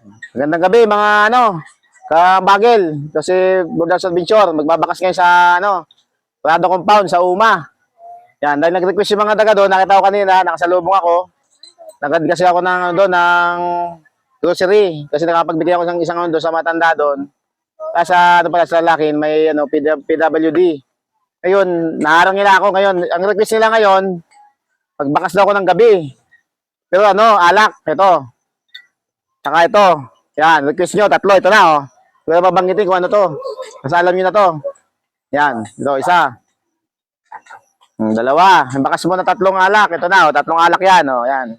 Magandang gabi mga kabagel. Kasi Borders Adventure, magbabakas ngayon sa Prado Compound sa Uma. Yan, dahil nag-request yung mga taga doon, nakita ko kanina, nakasalubong ako. Nagad kasi ako ng grocery kasi nakapagbigay ako ng isang doon sa matanda doon. Sa sa Lakin may PWD. Ngayon, naharang nila ako ngayon. Ang request nila ngayon, magbakas daw ako ng gabi. Pero alak, ito. Saka ito. Yan, request nyo, tatlo. Ito na, oh. Pero mabanggitin kung ano to. Kasi alam nyo na to. Yan, ito, isa. Dalawa. Bakas mo na tatlong alak. Ito na, oh. Tatlong alak yan, oh. Yan.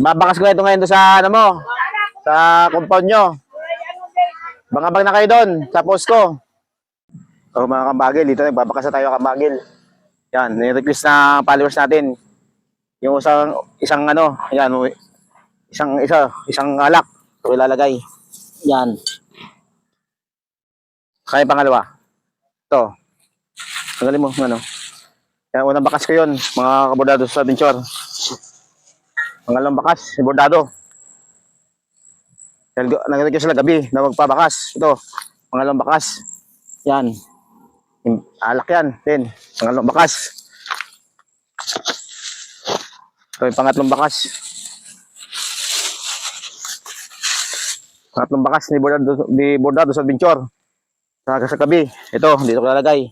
Babakas ko ito ngayon doon sa, sa compound nyo. Bangabang na kayo doon, sa post ko. So, mga kabagil, dito nagbabakas na tayo kabagil. Yan, ni-request na followers natin. Yung isang yan, isang alak. So, ilalagay. Yan. Kaya pangalawa. Ito. Tagalin mo, Yan, unang bakas ko yun, mga kabordado sa adventure. Pangalawang bakas, si bordado. Nag-request sila gabi na magpabakas. Ito, pangalawang bakas. Yan. Alak yan. Then, pangalawang bakas. Ito yung pangatlong bakas. Pangatlong bakas ni Bordado sa Adventure. Sa gabi. Ito, dito ko lalagay.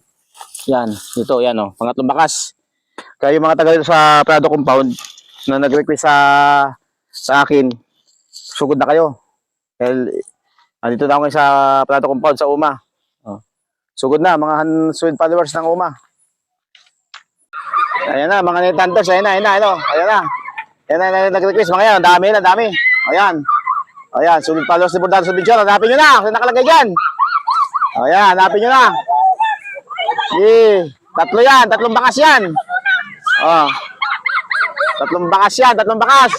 Yan, dito, yan o. Pangatlong bakas. Kaya yung mga taga dito sa Prado Compound na nag-request sa akin, sugod na kayo. Dahil, andito na ako sa Prado Compound sa Uma. Sugod na, mga suid followers ng Uma. Ayan na, mga netanters, ayan na. Ayan na, nag-request mga yan, dami. Ayan. Ayan, sulit followers ni Bordado sa Adventure, hanapin nyo na, kasi nakalagay dyan. Ayan, hanapin nyo na. Tatlo yan, tatlong bakas yan. Tatlong bakas yan, tatlong bakas.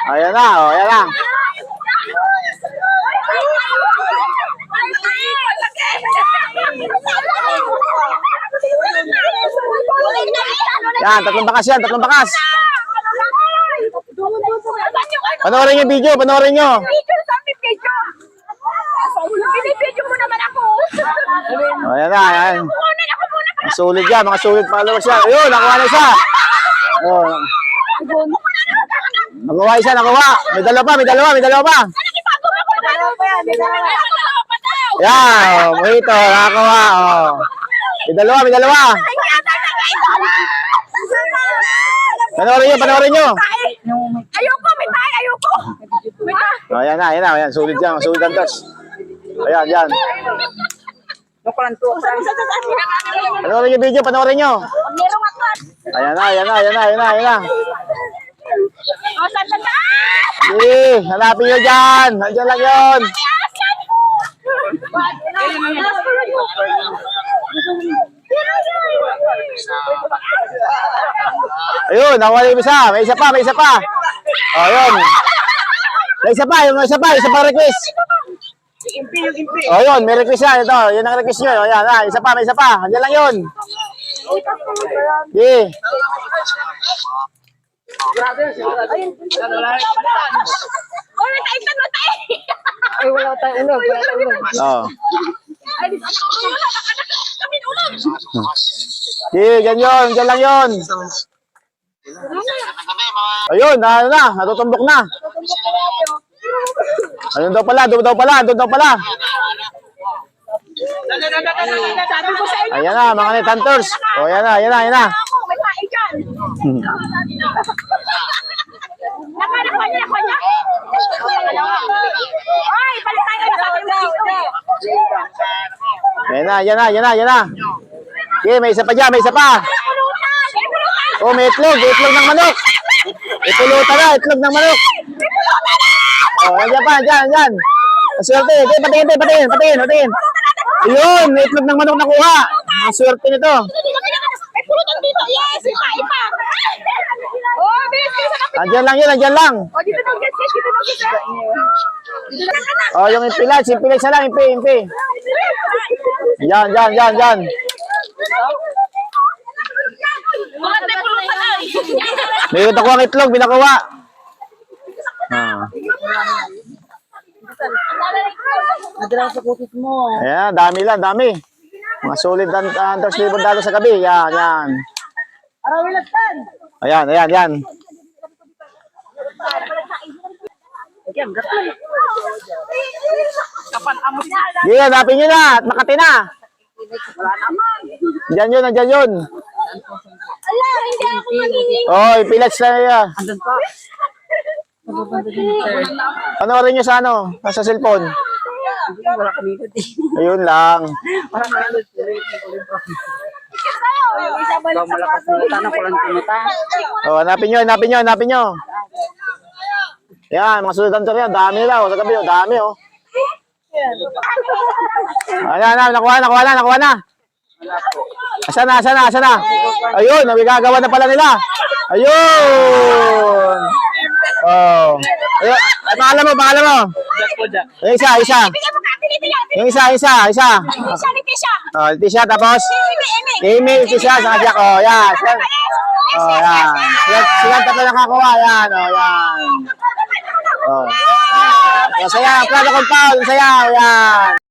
Ayan na, ayan na. Yan, tatlong bakas yan, tatlong bakas. Panoorin yung video, panoorin nyo. Binibidyo mo naman ako. Ayan na, ayan. Mga sulit yan, mga sulit followers yan. Ayun, nakuha na isa. Nakuha isa, nakuha. May dalawa pa. Yan, ito, nakakuha. May dalawa. Panoorin nyo. Ayoko, may tayo, ayoko. Ayan na, ayan. Sulit yan, sulit ang touch. Ayan. Panoorin yung video, panoorin nyo. Ayan na. Hanapin nyo dyan. Nandiyan lang yun. Ayun, nakuha yung isa. May isa pa. Ayun. May isa pa request. Ayun, may request yan. Ito, yun ang request nyo. Ayan, may isa pa. Nandiyan lang yun. Ay, wala tayong ulog. Dyan lang yun. Ayun, natutumbok na. Ayun daw pala. Ayan na, mga netanters. Ayan na. Nakuha niya. Ay, balik tayo na sabi mo dito. Ayan na. Okay, may isa pa dyan, may isa pa. May itlog ng manok. Ipulutan na, itlog ng manok. Nandiyan pa, dyan. Swerte, patingin. Ayun, may itlog ng manok nakuha. Ang swerte nito. May pulutan dito. Yes, ipa. Bilis sa Nandiyan lang. dito daw, guys. Yung impilage na lang, impi. Yan. May nakuha ang itlog, binakuha. Ah. Nadala sa kutit mo. Ayan, dami lang, dami. Mga solid $100,000 sa gabi. Yan, yan. Arawilatan! Ayan, ayan, yan. Ayan, gatol. Sige, hanapin nyo na at Makati na. Diyan yun, nandiyan yun. Ala, hindi ako magiging. Oh, ipilats na yan. Andun pa. Panoorin nyo sa ano, sa cellphone. Wala kami ikot eh. Ayun lang. Parang ano, ikaw malakas na tanong ko lang tumuta. Oh, hanapin nyo, hanapin nyo, hanapin nyo. Yan, mga sunod yan. Dami nila, oh. Sa gabi, oh. Dami, oh. Ayan, nakuha na. Asa na? Ayun, nagagagawa na pala nila. Ayun. Oh. Ayun, ay, pangalan mo. Yung isa. Bigyan mo ka, binibigyan. Yung isa. Tisha, ni Tisha. Oh, Tisha, tapos Amy. Amy, Tisha, sa Jack. Oh, yan. Oh, yan. Sila tatlo nakakuha. Yan, oh, yan. Oh. Masaya, Prado Compound, masaya, yan.